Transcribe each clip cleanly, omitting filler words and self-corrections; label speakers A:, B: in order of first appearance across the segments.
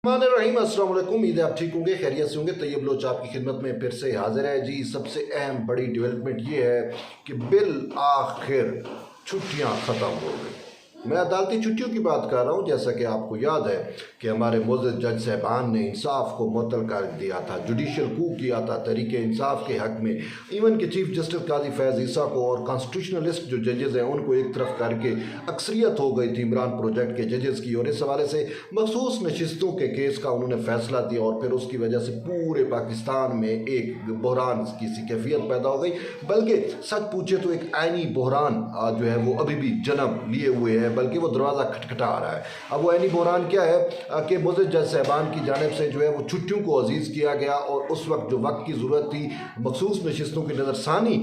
A: रहीम अस्सलाम वालेकुम। उम्मीद है आप ठीक होंगे, खैरियत से होंगे। तैयब लोच आपकी खिदमत में फिर से हाजिर है जी। सबसे अहम बड़ी डेवलपमेंट ये है कि बिल आखिर छुट्टियां ख़त्म हो गई। मैं अदालती छुट्टियों की बात कर रहा हूँ। जैसा कि आपको याद है कि हमारे मोअज़्ज़ज़ जज साहबान ने इंसाफ को मुअत्तल कर दिया था, जुडिशल कू किया था तरीके इंसाफ के हक़ में। इवन कि चीफ जस्टिस काजी फैज़ ईसा को और कॉन्स्टिट्यूशनलिस्ट जो जजेज़ हैं उनको एक तरफ करके अक्सरियत हो गई थी इमरान प्रोजेक्ट के जजेज़ की, और इस हवाले से मखसूस नशिस्तों के केस का उन्होंने फ़ैसला दिया और फिर उसकी वजह से पूरे पाकिस्तान में एक बहरान की सी कैफियत पैदा हो गई। बल्कि सच पूछे तो एक आइनी बहरान जो है वो अभी भी जन्म लिए हुए है, बल्कि वो दरवाज़ा खटखटा आ रहा है। अब वो आइनी बहरान क्या है कि मुअज़्ज़ज़ जज साहबान की जानिब से जो है वो छुट्टियों को अजीज़ किया गया, और उस वक्त जो वक्त की ज़रूरत थी मखसूस नशिस्तों की नज़रसानी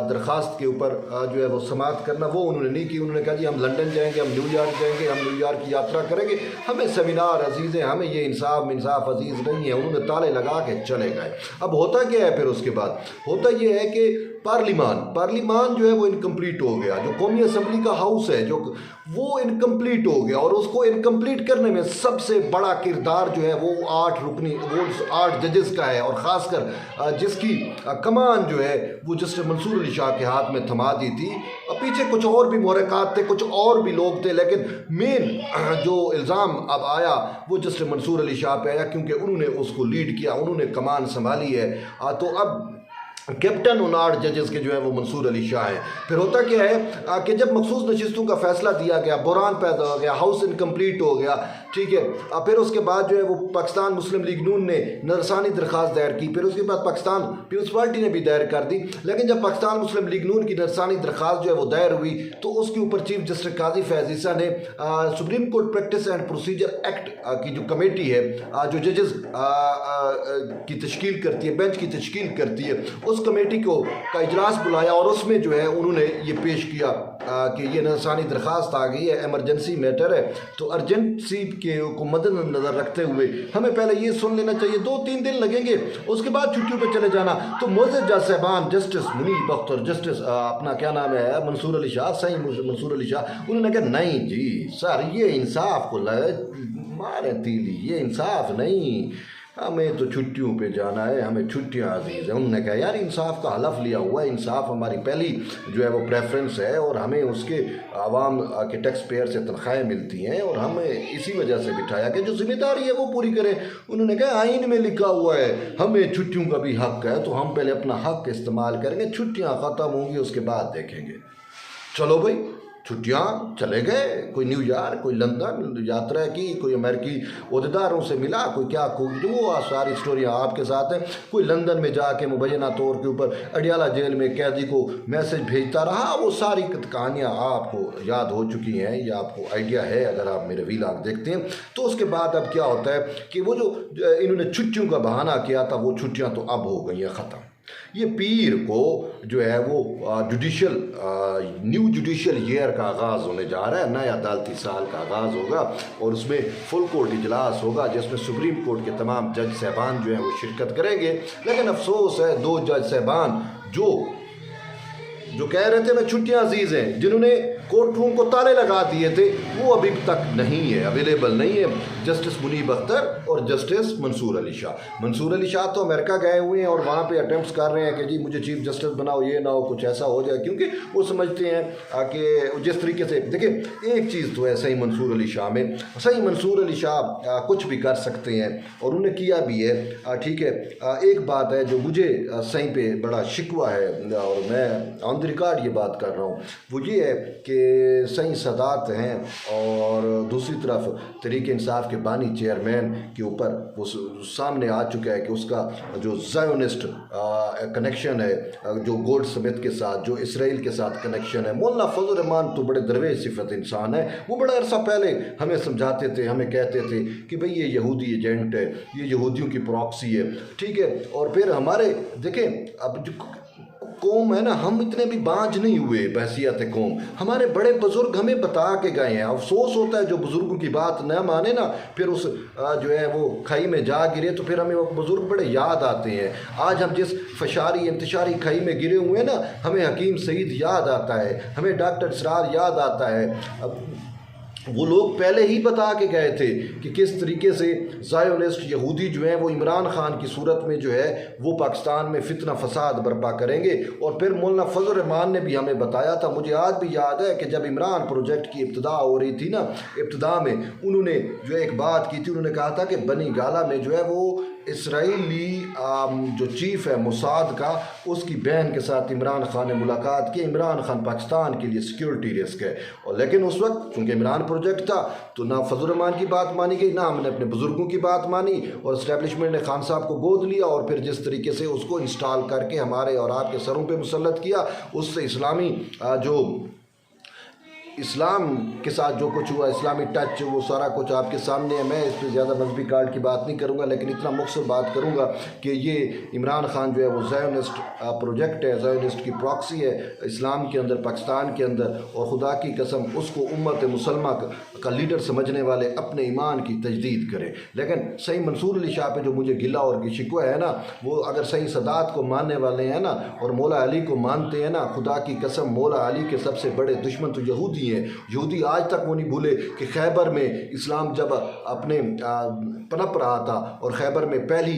A: दरख्वास्त के ऊपर जो है वो समाअत करना, वो उन्होंने नहीं की। उन्होंने कहा जी हम लंदन जाएंगे, हम न्यूयॉर्क जाएंगे, हम न्यूयॉर्क की यात्रा करेंगे, हमें सेमिनार अजीज़ है, हमें ये इंसाफ अजीज़ नहीं है। उन्होंने ताले लगा के चले गए। अब होता क्या है फिर उसके बाद? होता ये है कि पार्लिमान जो है वो इनकम्प्लीट हो गया। जो कौमी असम्बली का हाउस है जो वो इनकम्प्लीट हो गया, और उसको इनकम्प्लीट करने में सबसे बड़ा किरदार जो है वो 8 जजेस का है, और ख़ासकर जिसकी कमान जो है वो जस्टिस मंसूर अली शाह के हाथ में थमा दी थी। पीछे कुछ और भी महरक़ात थे, कुछ और भी लोग थे, लेकिन मेन जो इल्ज़ाम अब आया वो जस्टिस मंसूर अली शाह पे आया, क्योंकि उन्होंने उसको लीड किया, उन्होंने कमान संभाली है। तो अब कैप्टन उन 8 जजेस के जो है वो मंसूर अली शाह है। फिर होता क्या है कि जब मखसूस नशिस्तों का फैसला दिया गया, बुरान पैदा हो गया, हाउस इनकम्प्लीट हो गया, ठीक है। फिर उसके बाद जो है वो पाकिस्तान मुस्लिम लीग नून ने नरसानी दरख्वास्त दायर की, फिर उसके बाद पाकिस्तान पीपल्स पार्टी ने भी दायर कर दी। लेकिन जब पाकिस्तान मुस्लिम लीग नून की नरसानी दरख्वास्त जो है वो दायर हुई तो उसके ऊपर चीफ जस्टिस काजी फैज़ ईसा ने supreme court practice and procedure act की जो कमेटी है जो जजेस की तश्कील करती है, बेंच की तश्कील करती है, उस कमेटी का इजलास बुलाया, और उसमें जो है उन्होंने ये पेश किया कि ये नरसानी दरख्वास्त आ गई है, एमरजेंसी मैटर है, तो अर्जेंसी के को मद्देनज़र रखते हुए हमें पहले ये सुन लेना चाहिए। 2-3 दिन लगेंगे, उसके बाद छुट्टियों पे चले जाना। तो मुअज़्ज़ज़ जज साहबान जस्टिस मुनीब अख्तर, जस्टिस अपना क्या नाम है मंसूर अली शाह, सही मंसूर अली शाह, उन्होंने कहा नहीं जी सर, ये इंसाफ को मारे तीली, ये इंसाफ नहीं, हमें तो छुट्टियों पे जाना है, हमें छुट्टियां अजीज़ है। उन्होंने कहा यार इंसाफ का हलफ लिया हुआ है, इंसाफ हमारी पहली जो है वो प्रेफरेंस है, और हमें उसके आवाम के टैक्स पेयर से तनख्वाहें मिलती हैं, और हमें इसी वजह से बिठाया कि जो जिम्मेदारी है वो पूरी करें। उन्होंने कहा आइन में लिखा हुआ है हमें छुट्टियों का भी हक़ है, तो हम पहले अपना हक़ इस्तेमाल करेंगे, छुट्टियाँ ख़त्म होंगी उसके बाद देखेंगे। चलो भाई, छुट्टियाँ चले गए, कोई न्यूयॉर्क, कोई लंदन यात्रा की, कोई अमेरिकी ओहदेदारों से मिला, कोई क्या, कोई जो सारी स्टोरियाँ आपके साथ हैं। कोई लंदन में जाके मुबैना तौर के ऊपर अडियाला जेल में कैदी को मैसेज भेजता रहा, वो सारी कहानियाँ आपको याद हो चुकी हैं, या आपको आइडिया है अगर आप मेरे व्लॉग देखते हैं। तो उसके बाद अब क्या होता है कि वो जो इन्होंने छुट्टियों का बहाना किया था, वो छुट्टियाँ तो अब हो गई हैं ख़त्म। ये पीर को जो है वो न्यू जुडिशल ईयर का आगाज़ होने जा रहा है, नया अदालती साल का आगाज़ होगा, और उसमें फुल कोर्ट इजलास होगा जिसमें सुप्रीम कोर्ट के तमाम जज साहबान जो हैं वो शिरकत करेंगे। लेकिन अफसोस है 2 जज साहबान जो कह रहे थे मैं छुट्टियां अजीज़ हैं, जिन्होंने कोर्ट रूम को ताले लगा दिए थे, वो अभी तक नहीं है, अवेलेबल नहीं है। जस्टिस मुनीब अख्तर और जस्टिस मंसूर अली शाह तो अमेरिका गए हुए हैं, और वहाँ पे अटैम्प्ट्स कर रहे हैं कि जी मुझे चीफ जस्टिस बनाओ, ये ना हो कुछ ऐसा हो जाए, क्योंकि वो समझते हैं कि जिस तरीके से देखिए एक चीज़ तो है सही मंसूर अली शाह में, सही मंसूर अली शाह कुछ भी कर सकते हैं, और उन्हें किया भी है, ठीक है। एक बात है जो मुझे सही पे बड़ा शिकवा है, और मैं ऑन द रिकॉर्ड ये बात कर रहा हूँ, वो ये है कि सही सदात हैं, और दूसरी तरफ तहरीक इंसाफ के बानी चेयरमैन के ऊपर वो सामने आ चुका है कि उसका जो ज़ायोनिस्ट कनेक्शन है, जो गोल्ड स्मिथ के साथ, जो इसराइल के साथ कनेक्शन है। मौलाना फजल रहमान तो बड़े दरवेश सिफत इंसान है, वो बड़ा अरसा पहले हमें समझाते थे, हमें कहते थे कि भाई ये यहूदी एजेंट है, ये यहूदियों की प्रॉक्सी है, ठीक है। और फिर हमारे देखें अब जो कौम है ना, हम इतने भी बांझ नहीं हुए बहसियत कौम, हमारे बड़े बुजुर्ग हमें बता के गए हैं। अफसोस होता है जो बुजुर्गों की बात न माने ना, फिर उस जो है वो खाई में जा गिरे, तो फिर हमें वो बुजुर्ग बड़े याद आते हैं। आज हम जिस फशारी इंतशारी खाई में गिरे हुए हैं ना, हमें हकीम सईद याद आता है, हमें डॉक्टर इसरार याद आता है। वो लोग पहले ही बता के गए थे कि किस तरीके से ज़ायोनिस्ट यहूदी जो हैं वो इमरान खान की सूरत में जो है वो पाकिस्तान में फितना फसाद बर्पा करेंगे। और फिर मौलाना फजल रहमान ने भी हमें बताया था, मुझे आज भी याद है कि जब इमरान प्रोजेक्ट की इब्तिदा हो रही थी ना, इब्तिदा में उन्होंने जो एक बात की थी, उन्होंने कहा था कि बनी गाला में जो है वो इसराइली जो चीफ़ है मोसाद का, उसकी बहन के साथ इमरान खान ने मुलाकात की। इमरान खान पाकिस्तान के लिए सिक्योरिटी रिस्क है। और लेकिन उस वक्त चूँकि इमरान प्रोजेक्ट था तो ना फजल रहमान की बात मानी गई, ना हमने अपने बुज़ुर्गों की बात मानी, और इस्टेब्लिशमेंट ने खान साहब को गोद लिया और फिर जिस तरीके से उसको इंस्टॉल करके हमारे और आपके सरों पर मुसल्लत किया, उससे इस्लामी जो इस्लाम के साथ जो कुछ हुआ, इस्लामी टच, वो सारा कुछ आपके सामने है। मैं इस पर ज़्यादा मजहबी कार्ड की बात नहीं करूँगा, लेकिन इतना मुख्तसर बात करूँगा कि ये इमरान खान जो है वो ज़ायोनिस्ट प्रोजेक्ट है, ज़ायोनिस्ट की प्रॉक्सी है इस्लाम के अंदर, पाकिस्तान के अंदर। और खुदा की कसम उसको उम्मत मुसलमा का लीडर समझने वाले अपने ईमान की तजदीद करें। लेकिन सही मंसूर अली शाह पे जो मुझे गिला और शिकवा है ना, वो अगर सही सदात को मानने वाले हैं ना और मौला अली को मानते हैं ना, खुदा की कसम मौला अली के सबसे बड़े दुश्मन तो यहूदी हैं। यहूदी आज तक वो नहीं भूले कि खैबर में इस्लाम जब अपने पनप रहा था और खैबर में पहली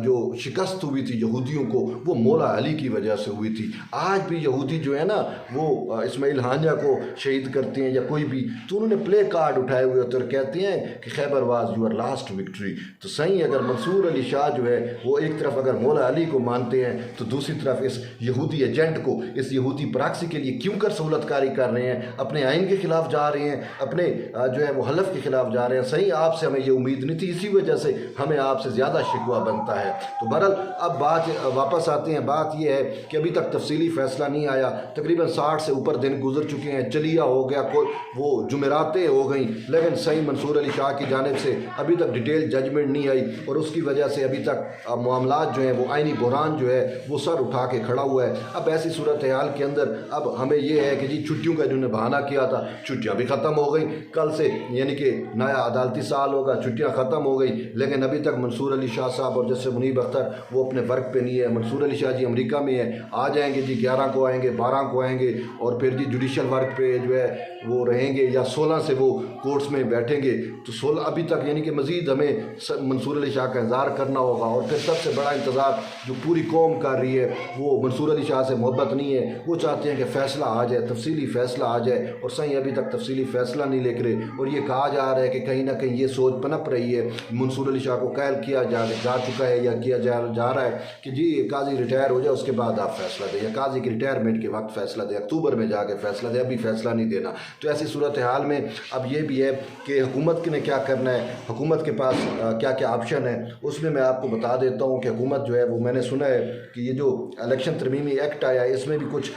A: जो शिकस्त हुई थी यहूदियों को, वो मौला अली की वजह से हुई थी। आज भी यहूदी जो है ना वो इस्माइल हांजा को शहीद करते हैं या कोई भी, तो उन्होंने प्ले कार्ड उठाए हुए होते और कहते हैं कि Khyber was your last victory. तो सही अगर मंसूर अली शाह जो है वो एक तरफ अगर मौला अली को मानते हैं तो दूसरी तरफ इस यहूदी एजेंट को, इस यहूदी प्रॉक्सी के लिए क्यों कर सहूलतकारी कर रहे हैं, अपने आइन के खिलाफ जा रहे हैं, अपने जो है वो हलफ के खिलाफ जा रहे हैं। सही आपसे हमें ये उम्मीद नहीं थी, इसी वजह से हमें आपसे ज़्यादा शिकवा बनता है। तो बहरहाल अब बात वापस आते हैं, बात यह है कि अभी तक तफसीली फ़ैसला नहीं आया। तकरीबन 60 से ऊपर दिन गुजर चुके हैं, चलिया हो गया, कोई वो जुमेरातें हो गई, लेकिन सही मंसूर अली शाह की जानिब से अभी तक डिटेल जजमेंट नहीं आई और उसकी वजह से अभी तक मामलात जो हैं वो आइनी बहरान जो है वो सर उठा के खड़ा हुआ है। अब ऐसी सूरत हाल के अंदर अब हमें ये है कि जी छुट्टियों का जिन्होंने बहाना किया था, छुट्टियां भी ख़त्म हो गई, कल से यानी कि नया अदालती साल होगा, छुट्टियां ख़त्म हो गई, लेकिन अभी तक मंसूर अली शाह साहब और जैसे मुनीब अख्तर वो अपने वर्क पे नहीं है। मंसूर अली शाह जी अमेरिका में है, आ जाएंगे जी 11 को आएंगे, 12 को आएंगे और फिर जी जुडिशल वर्क पे जो है वो रहेंगे, या 16 से वो कोर्ट्स में बैठेंगे। तो 16 अभी तक यानी कि मज़ीद हमें मंसूर अली शाह का इंतज़ार करना होगा। और फिर सबसे बड़ा इंतज़ार जो पूरी कौम कर रही है वो मंसूर अली शाह से मोहब्बत नहीं है, वो चाहते हैं कि फ़ैसला आ जाए, तफसीली फ़ैसला आ जाए, और सही अभी तक तफसीली फ़ैसला नहीं लेकर। और ये कहा जा रहा है कि कहीं ना कहीं ये सोच पनप रही है, मंसूर अली शाह को कैल किया जा चुका है या किया जा रहा है कि जी काजी रिटायर हो जाए उसके बाद आप फैसला दें, या काजी की रिटायरमेंट के वक्त फैसला दें, अक्टूबर में जाके फैसला दें, अभी फैसला नहीं देना। तो ऐसी सूरत हाल में अब ये भी है कि हुकूमत ने क्या करना है, हुकूमत के पास क्या क्या ऑप्शन है, उसमें मैं आपको बता देता हूँ कि हुकूमत जो है वो मैंने सुना है कि ये जो इलेक्शन तरमीमी एक्ट आया है इसमें भी कुछ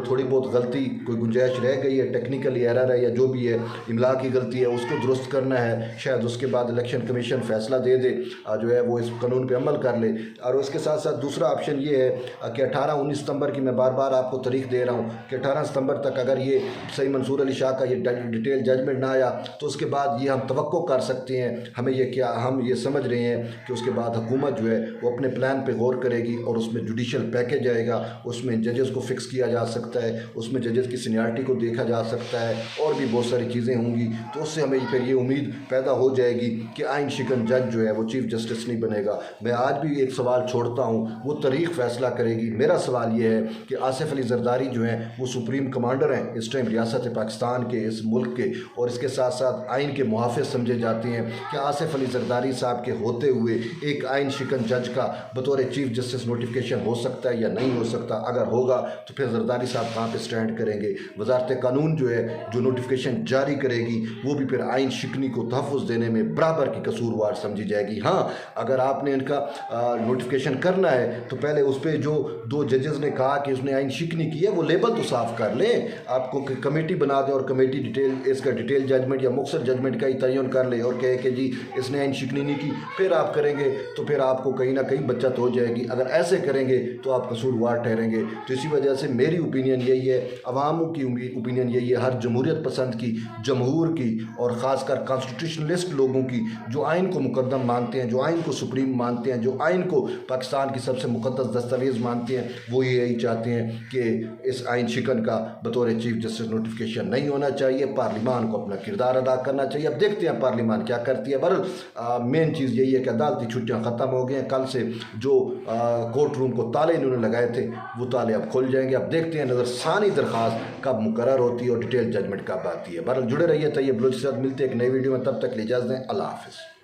A: थोड़ी बहुत गलती, कोई गुंजाइश रह गई है, टेक्निकली एरर है या जो भी है, इमला की गलती है, उसको दुरुस्त करना है। शायद उसके बाद इलेक्शन कमीशन फैसला दे दे, जो है वो इस कानून पे अमल कर ले। और उसके साथ साथ दूसरा ऑप्शन ये है कि 18-19 सितंबर की मैं बार बार आपको तारीख दे रहा हूँ कि 18 सितंबर तक अगर ये सही मंसूर अली शाह का ये डिटेल जजमेंट ना आया तो उसके बाद ये हम तवक्को कर सकते हैं, हमें ये क्या हम ये समझ रहे हैं कि उसके बाद हुकूमत जो है वो अपने प्लान पे गौर करेगी और उसमें जुडिशल पैकेज आएगा, उसमें जजेस को फिक्स किया जा सकता है, उसमें जजेस की सीनियरिटी को देखा जा सकता है और भी बहुत सारी चीज़ें होंगी। तो उससे हमें फिर ये उम्मीद पैदा हो जाएगी कि आइन शिकन जज जो है वो चीफ जस्टिस नहीं बनेगा। मैं आज भी एक सवाल छोड़ता हूँ, वो तारीख फैसला करेगी। मेरा सवाल ये है कि आसिफ अली जरदारी जो हैं वो सुप्रीम कमांडर हैं इस टाइम रियासत पाकिस्तान के, इस मुल्क के, और इसके साथ साथ आइन के मुहाफ़िज़ समझे जाते हैं। क्या आसिफ अली जरदारी साहब के होते हुए एक आइन शिकन जज का बतौर चीफ जस्टिस नोटिफिकेशन हो सकता है या नहीं हो सकता? अगर होगा तो फिर जरदारी साहब कहाँ पे स्टैंड करेंगे? वजारत कानून जो है जो नोटिफिकेशन जारी करेगी वो भी फिर आइन शिकनी को तहफ़्फ़ुज़ देने में बराबर की कसूरवार समझी जाएगी। हाँ, अगर आपने इनका नोटिफिकेशन करना है तो पहले उस पर जो 2 जजेस ने कहा कि उसने आइन शिकनी की है वो लेबल तो साफ़ कर लें, आपको कमेटी बना दें और कमेटी इसका डिटेल जजमेंट या मुख्तर जजमेंट का ही तयन कर ले और कहे कि जी इसने आइन शिकनी नहीं की, फिर आप करेंगे तो फिर आपको कहीं ना कहीं बचत हो जाएगी। अगर ऐसे करेंगे तो आप कसूरवार ठहरेंगे। तो इसी वजह से मेरी ओपिनियन यही है, अवामों की ओपिनियन यही ये हर जमहूरियत पसंद की, जमहूर की और ख़ासकर कॉन्स्टिट्यूशनलिस्ट लोगों की, जो आइन को मुकद्दम मानते हैं, जो आइन को सुप्रीम मानते हैं, जो आइन को पाकिस्तान की सबसे मुक़द्दस दस्तावेज़ मानते हैं, वो यही चाहते हैं कि इस आइन शिकन का बतौर चीफ जस्टिस नोटिफिकेशन नहीं होना चाहिए। पार्लिमान को अपना किरदार अदा करना चाहिए। अब देखते हैं पार्लिमान क्या करती है। बहरहाल मेन चीज़ यही है कि अदालती छुट्टियाँ ख़त्म हो गई हैं। कल से जो कोर्ट रूम को ताले इन्होंने लगाए थे वो ताले अब खुल जाएंगे। अब देखते हैं नज़रसानी दरख्वास्त कब मुकर्रर होती है और डिटेल जजमेंट कब आती है। बहरहाल जुड़े रहिए तैयब बलोच के साथ। मिलते हैं एक नई वीडियो में, तब तक ले इजाज़त दें। अल्लाह हाफ़िज़।